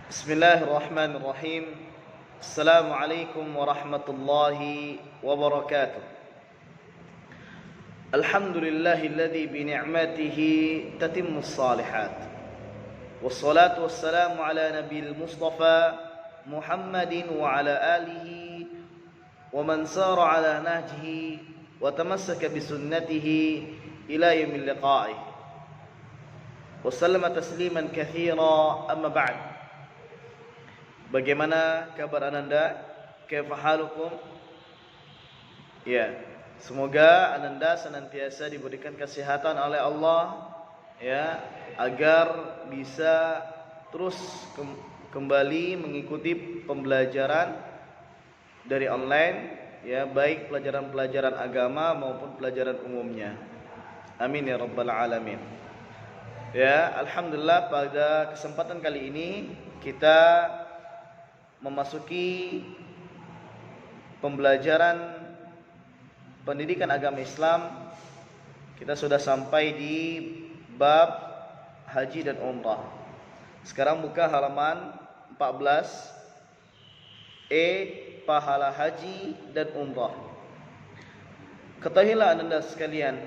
Bismillahirrahmanirrahim. Assalamualaikum warahmatullahi wabarakatuh. Alhamdulillahilladzi bi ni'matihi tatimmus shalihat. Wassalatu wassalamu ala nabiyil mustafa Muhammadin wa ala alihi wa man sara ala nahjihi wa tamassaka bi sunnatihi ila yaumil liqa'ih. Wa sallama tasliman katsira, amma ba'd. Bagaimana kabar Ananda? Kaifa halukum? Ya, semoga Ananda senantiasa diberikan kesehatan oleh Allah, ya, agar bisa terus kembali mengikuti pembelajaran dari online, ya, baik pelajaran-pelajaran agama maupun pelajaran umumnya. Amin ya rabbal alamin. Ya, alhamdulillah pada kesempatan kali ini kita memasuki pembelajaran pendidikan agama Islam. Kita sudah sampai di bab haji dan umrah. Sekarang buka halaman 14, pahala haji dan umrah. Ketahuilah Anda sekalian,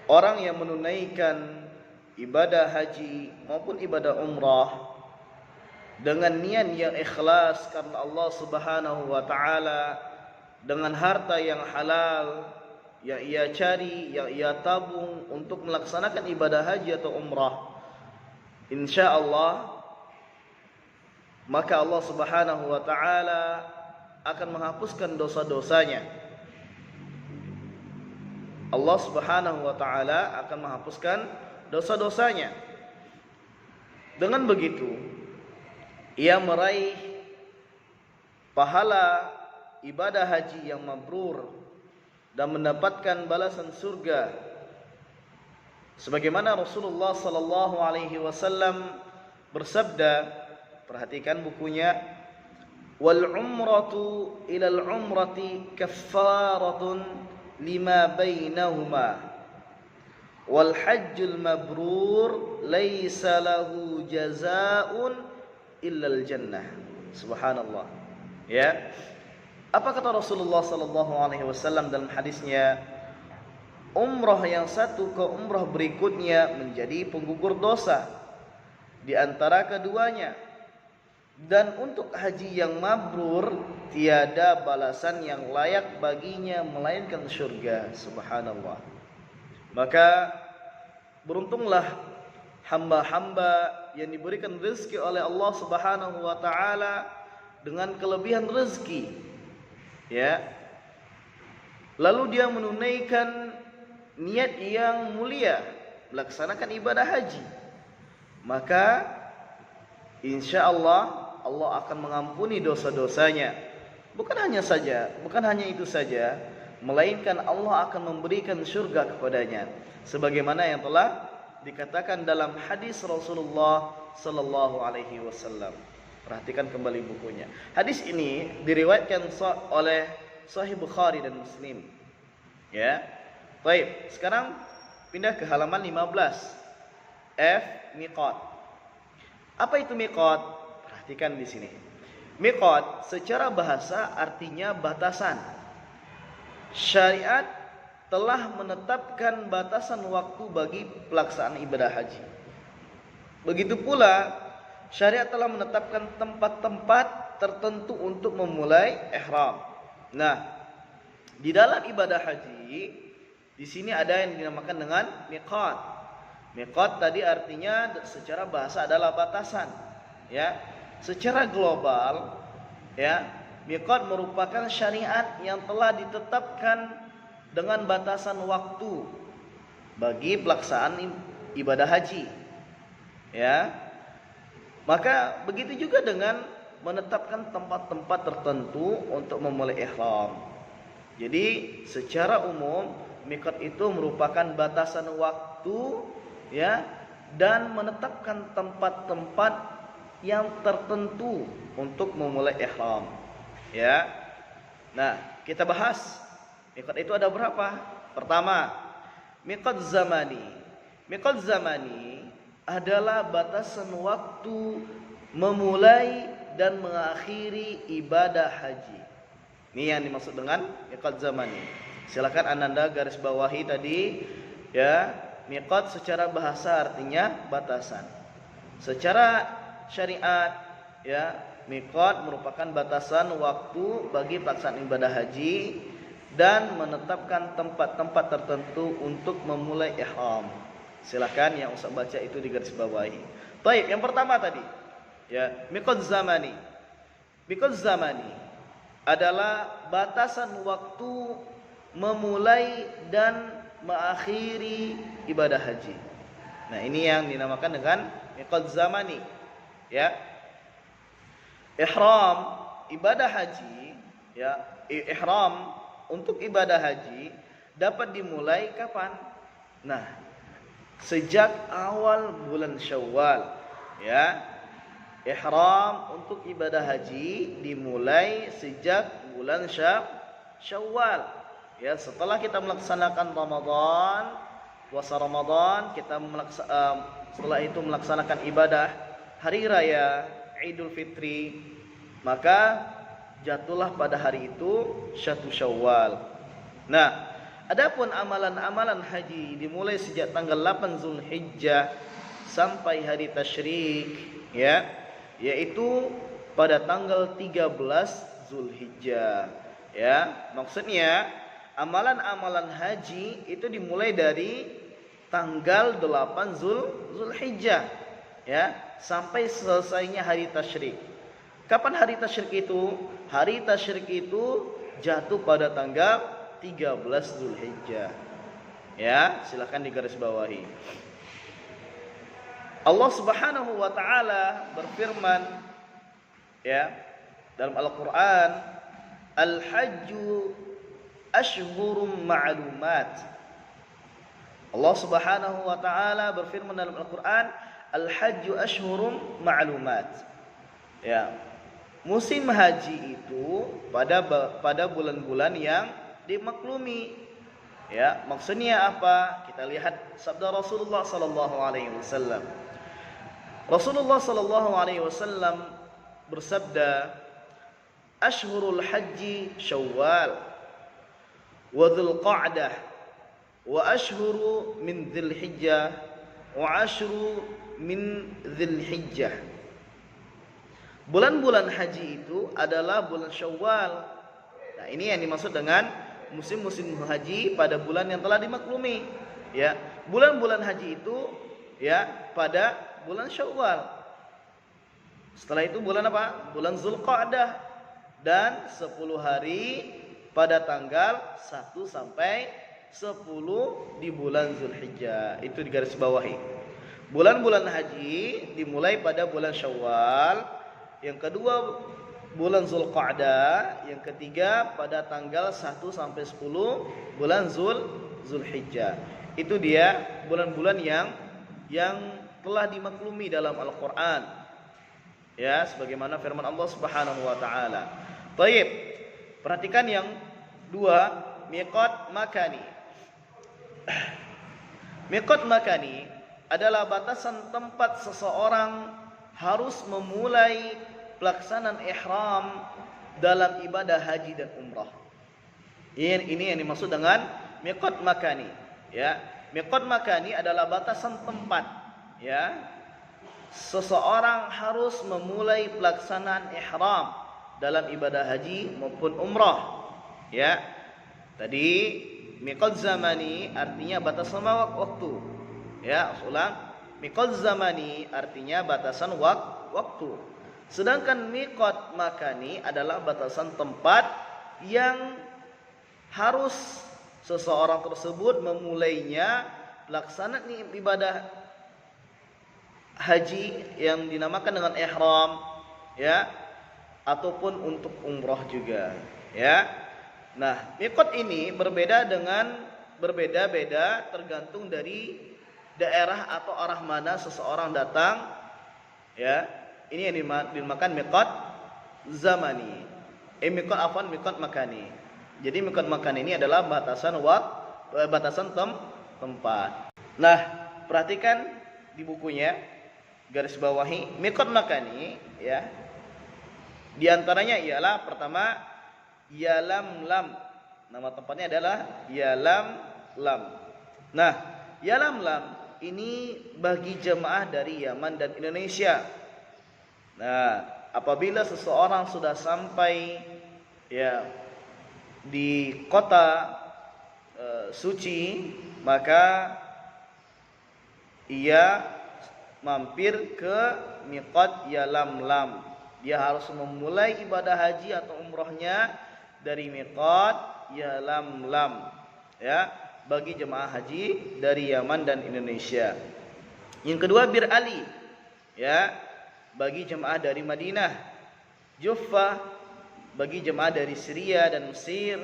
orang yang menunaikan ibadah haji maupun ibadah umrah dengan niat yang ikhlas karena Allah Subhanahu wa taala, dengan harta yang halal yang ia cari, yang ia tabung untuk melaksanakan ibadah haji atau umrah, insyaallah maka Allah Subhanahu wa taala akan menghapuskan dosa-dosanya. Allah Subhanahu wa taala akan menghapuskan dosa-dosanya. Dengan begitu ia meraih pahala ibadah haji yang mabrur dan mendapatkan balasan surga, sebagaimana Rasulullah sallallahu alaihi wasallam bersabda, perhatikan bukunya, wal umratu ilal umrati kaffaratun lima bainahuma wal hajjul mabrur laisa lahu jazaa'un illal jannah. Subhanallah. Ya. Apa kata Rasulullah sallallahu alaihi wasallam dalam hadisnya? Umrah yang satu ke umrah berikutnya menjadi penggugur dosa di antara keduanya. Dan untuk haji yang mabrur tiada balasan yang layak baginya melainkan surga. Subhanallah. Maka beruntunglah hamba-hamba yang diberikan rezeki oleh Allah Subhanahu wa taala dengan kelebihan rezeki, ya, lalu dia menunaikan niat yang mulia melaksanakan ibadah haji, maka insyaallah Allah akan mengampuni dosa-dosanya. Bukan hanya itu saja, melainkan Allah akan memberikan surga kepadanya, sebagaimana yang telah dikatakan dalam hadis Rasulullah sallallahu alaihi wasallam. Perhatikan kembali bukunya. Hadis ini diriwayatkan oleh Sahih Bukhari dan Muslim. Ya. Baik, sekarang pindah ke halaman 15. Miqat. Apa itu miqat? Perhatikan di sini. Miqat secara bahasa artinya batasan. Syariat telah menetapkan batasan waktu bagi pelaksanaan ibadah haji. Begitu pula syariat telah menetapkan tempat-tempat tertentu untuk memulai ihram. Nah, di dalam ibadah haji di sini ada yang dinamakan dengan miqat. Miqat tadi artinya secara bahasa adalah batasan, ya. Secara global, ya, miqat merupakan syariat yang telah ditetapkan dengan batasan waktu bagi pelaksanaan ibadah haji, ya. Maka begitu juga dengan menetapkan tempat-tempat tertentu untuk memulai ihram. Jadi secara umum miqat itu merupakan batasan waktu, ya, dan menetapkan tempat-tempat yang tertentu untuk memulai ihram, ya. Nah, kita bahas miqat itu ada berapa? Pertama, miqat zamani. Miqat zamani adalah batasan waktu memulai dan mengakhiri ibadah haji. Ini yang dimaksud dengan miqat zamani. Silakan Ananda garis bawahi tadi ya. Miqat secara bahasa artinya batasan. Secara syariat ya, miqat merupakan batasan waktu bagi pelaksanaan ibadah haji dan menetapkan tempat-tempat tertentu untuk memulai ihram. Silakan yang usah baca itu di garis bawahi. Baik, yang pertama tadi ya, miqat zamani. Miqat zamani adalah batasan waktu memulai dan mengakhiri ibadah haji. Nah, ini yang dinamakan dengan miqat zamani. Ya. Ihram ibadah haji, ya, ihram untuk ibadah haji dapat dimulai kapan? Nah, sejak awal bulan Syawal, ya. Ihram untuk ibadah haji dimulai sejak bulan Syawal. Ya, setelah kita melaksanakan Ramadan, puasa Ramadan, kita setelah itu melaksanakan ibadah hari raya Idul Fitri, maka jatuhlah pada hari itu 1 Syawal. Nah, adapun amalan-amalan haji dimulai sejak tanggal 8 Zulhijjah sampai hari tasyrik, ya, yaitu pada tanggal 13 Zulhijjah. Ya, maksudnya amalan-amalan haji itu dimulai dari tanggal 8 Zulhijjah ya, sampai selesainya hari tasyrik. Kapan hari tasyrik itu? Hari tasyrik itu jatuh pada tanggal 13 Zulhijjah. Ya, silakan digaris bawahi. Allah Subhanahu wa taala berfirman ya dalam Al-Qur'an, Al-Hajju Ashhurum ma'lumat. Allah Subhanahu wa taala berfirman dalam Al-Qur'an, Al-Hajju ashhurum ma'lumat. Ya. Musim haji itu pada bulan-bulan yang dimaklumi. Ya, maksudnya apa? Kita lihat sabda Rasulullah sallallahu alaihi wasallam. Rasulullah sallallahu alaihi wasallam bersabda, Ashhurul haji Syawal wa Dzulqa'dah wa ashhuru min Dzulhijjah wa ashru min Dzulhijjah. Bulan-bulan haji itu adalah bulan Syawal. Nah, ini yang dimaksud dengan musim-musim haji pada bulan yang telah dimaklumi. Ya, bulan-bulan haji itu ya pada bulan Syawal. Setelah itu bulan apa? Bulan Dzulqa'dah dan 10 hari pada tanggal 1 sampai 10 di bulan Zulhijjah. Itu di garis bawahi. Bulan-bulan haji dimulai pada bulan Syawal, yang kedua bulan Dzulqa'dah, yang ketiga pada tanggal 1 sampai 10 bulan Zulhijjah. Itu dia bulan-bulan yang telah dimaklumi dalam Al-Qur'an. Ya, sebagaimana firman Allah Subhanahu wa taala. Baik. Perhatikan yang dua, miqat makani. Miqat makani adalah batasan tempat seseorang harus memulai pelaksanaan ihram dalam ibadah haji dan umrah. Ini yang dimaksud dengan miqat makani. Ya, miqat makani adalah batasan tempat. Ya, seseorang harus memulai pelaksanaan ihram dalam ibadah haji maupun umrah. Ya, tadi miqat zamani artinya batasan waktu. Ya, ulang. Miqat zamani artinya batasan waktu. Sedangkan miqat makani adalah batasan tempat yang harus seseorang tersebut memulainya pelaksanaan ibadah haji yang dinamakan dengan ihram, ya, ataupun untuk umrah juga, ya. Nah, miqat ini berbeda-beda tergantung dari daerah atau arah mana seseorang datang, ya. Ini yang dinamakan miqat zamani. Miqat makani. Jadi miqat makani ini adalah batasan tempat. Nah, perhatikan di bukunya, garis bawahi miqat makani ya. Di antaranya ialah pertama Yalamlam. Nama tempatnya adalah Yalamlam. Nah, Yalamlam ini bagi jemaah dari Yaman dan Indonesia. Nah, apabila seseorang sudah sampai ya di kota suci, maka ia mampir ke miqat Yalamlam. Dia harus memulai ibadah haji atau umrohnya dari miqat Yalamlam ya, bagi jemaah haji dari Yaman dan Indonesia. Yang kedua Bir Ali ya, bagi jemaah dari Madinah. Juffah bagi jemaah dari Syria dan Mesir.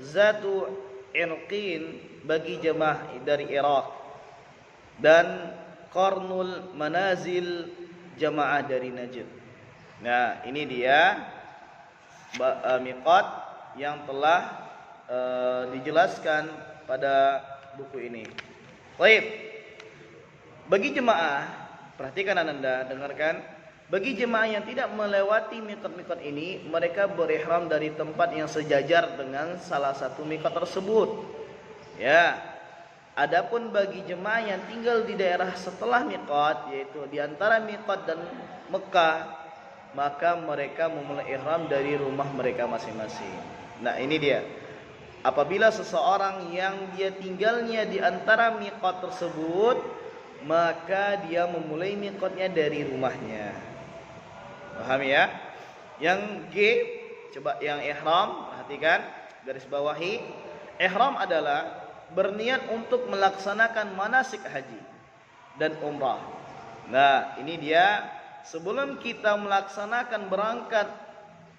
Zatu Irqin bagi jemaah dari Irak. Dan Qarnul Manazil jemaah dari Najd. Nah, ini dia miqat yang telah dijelaskan pada buku ini. Baik. Bagi jemaah, perhatikan Ananda, dengarkan. Bagi jemaah yang tidak melewati miqat-miqat ini, mereka berihram dari tempat yang sejajar dengan salah satu miqat tersebut. Ya. Adapun bagi jemaah yang tinggal di daerah setelah miqat, yaitu di antara miqat dan Mekah, maka mereka memulai ihram dari rumah mereka masing-masing. Nah, ini dia. Apabila seseorang yang dia tinggalnya di antara miqat tersebut, maka dia memulai miqatnya dari rumahnya. Paham ya? Yang G, coba yang ihram, perhatikan, garis bawahi. Ihram adalah berniat untuk melaksanakan manasik haji dan umrah. Nah, ini dia. Sebelum kita melaksanakan berangkat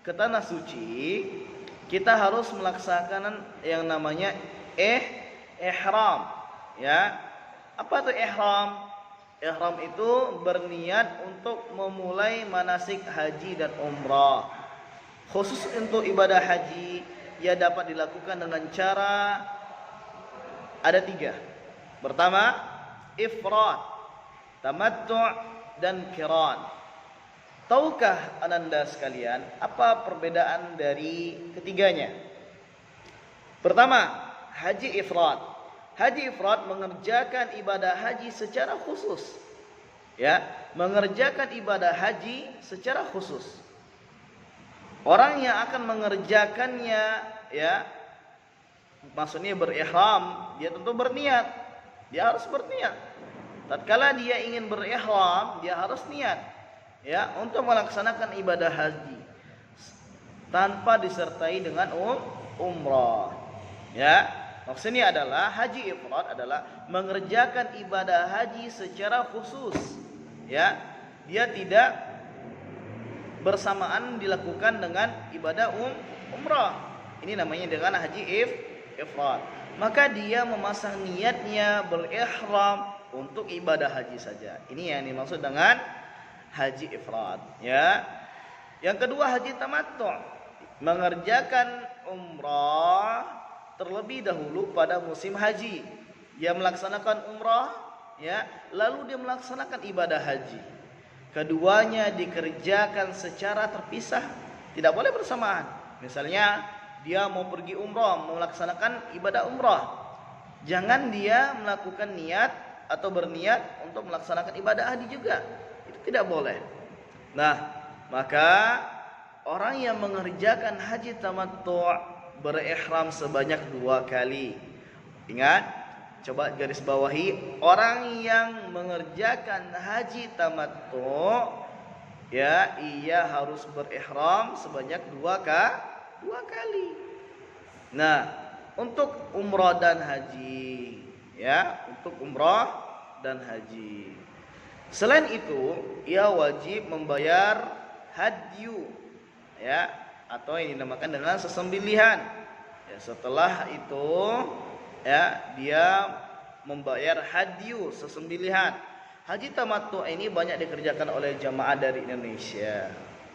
ke tanah suci, kita harus melaksanakan yang namanya ihram. Ya. Apa itu ihram? Ihram itu berniat untuk memulai manasik haji dan umrah. Khusus untuk ibadah haji, ia dapat dilakukan dengan cara ada 3. Pertama, ifrad, tamattu' dan qiran. Tahukah Ananda sekalian apa perbedaan dari ketiganya? Pertama, haji ifrad. Haji ifrad mengerjakan ibadah haji secara khusus. Ya, mengerjakan ibadah haji secara khusus. Orang yang akan mengerjakannya ya, maksudnya berihram, dia tentu berniat. Dia harus berniat. Tatkala dia ingin berihram, dia harus niat ya untuk melaksanakan ibadah haji tanpa disertai dengan umrah. Ya, maksudnya adalah haji ifrad adalah mengerjakan ibadah haji secara khusus. Ya, dia tidak bersamaan dilakukan dengan ibadah umrah. Ini namanya dengan haji ifrad. Maka dia memasang niatnya berihram untuk ibadah haji saja. Ini yang dimaksud dengan haji ifrad. Ya. Yang kedua haji tamattu', mengerjakan umrah terlebih dahulu pada musim haji. Dia melaksanakan umrah, ya, lalu dia melaksanakan ibadah haji. Keduanya dikerjakan secara terpisah, tidak boleh bersamaan. Misalnya dia mau pergi umrah, mau melaksanakan ibadah umrah, jangan dia melakukan niat atau berniat untuk melaksanakan ibadah haji juga. Itu tidak boleh. Nah, maka orang yang mengerjakan haji tamattu' berihram sebanyak 2 kali. Ingat, coba garis bawahi, orang yang mengerjakan haji tamattu' ya, ia harus berihram sebanyak 2 kali. Nah, untuk umrah dan haji, ya, untuk umrah dan haji. Selain itu, ia wajib membayar hadyu, ya, atau yang dinamakan dengan sesembelihan. Ya, setelah itu, ya, dia membayar hadyu, sesembelihan. Haji tamattu' ini banyak dikerjakan oleh jamaah dari Indonesia.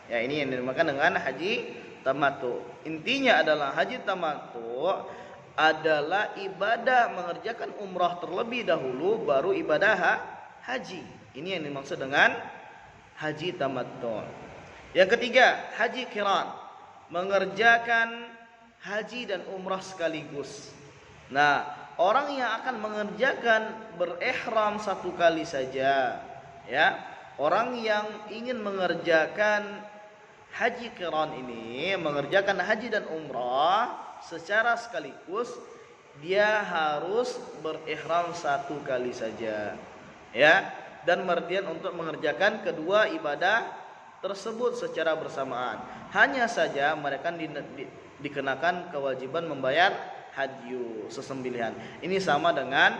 Ya, ini yang dinamakan dengan haji tamattu'. Intinya adalah haji tamattu' adalah ibadah mengerjakan umrah terlebih dahulu baru ibadah haji. Ini yang dimaksud dengan haji tamattu'. Yang ketiga, haji qiran, mengerjakan haji dan umrah sekaligus. Nah, orang yang akan mengerjakan berihram satu kali saja, ya, orang yang ingin mengerjakan haji qiran ini, mengerjakan haji dan umrah secara sekaligus, dia harus berihram satu kali saja, ya, dan kemudian untuk mengerjakan kedua ibadah tersebut secara bersamaan. Hanya saja mereka dikenakan kewajiban membayar hadyu, sesembelihan. Ini sama dengan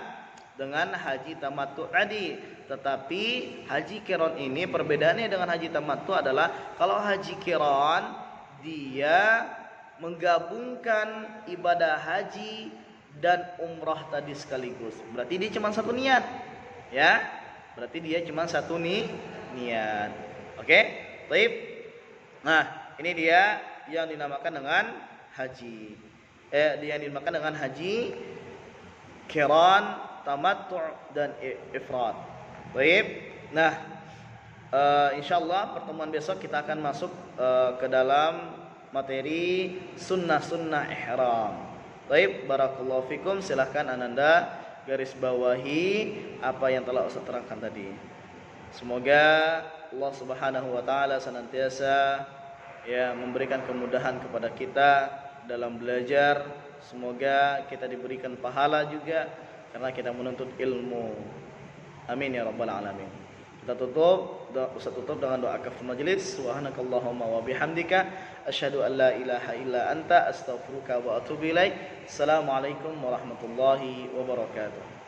haji tamattu tadi. Tetapi haji qiran ini perbedaannya dengan haji tamattu adalah kalau haji qiran dia menggabungkan ibadah haji dan umrah tadi sekaligus. Berarti dia cuma satu niat, ya. Berarti dia cuma satu niat. Oke? Baik. Nah, ini dia yang dinamakan dengan haji. Yang dinamakan dengan haji qiran, tamattu' dan ifrad. Baik. Nah, insyaallah pertemuan besok kita akan masuk ke dalam materi sunnah-sunnah ihram. Baik, barakallahu fikum. Silahkan Ananda garis bawahi apa yang telah Ustaz terangkan tadi. Semoga Allah Subhanahu wa taala senantiasa ya memberikan kemudahan kepada kita dalam belajar. Semoga kita diberikan pahala juga karena kita menuntut ilmu. Amin ya rabbal alamin. Kita tutup dengan doa kafaratul majelis. Subhanakallahumma wa bihamdika asyhadu an la ilaha illa anta astaghfiruka wa atubu ilaik. Assalamualaikum warahmatullahi wabarakatuh.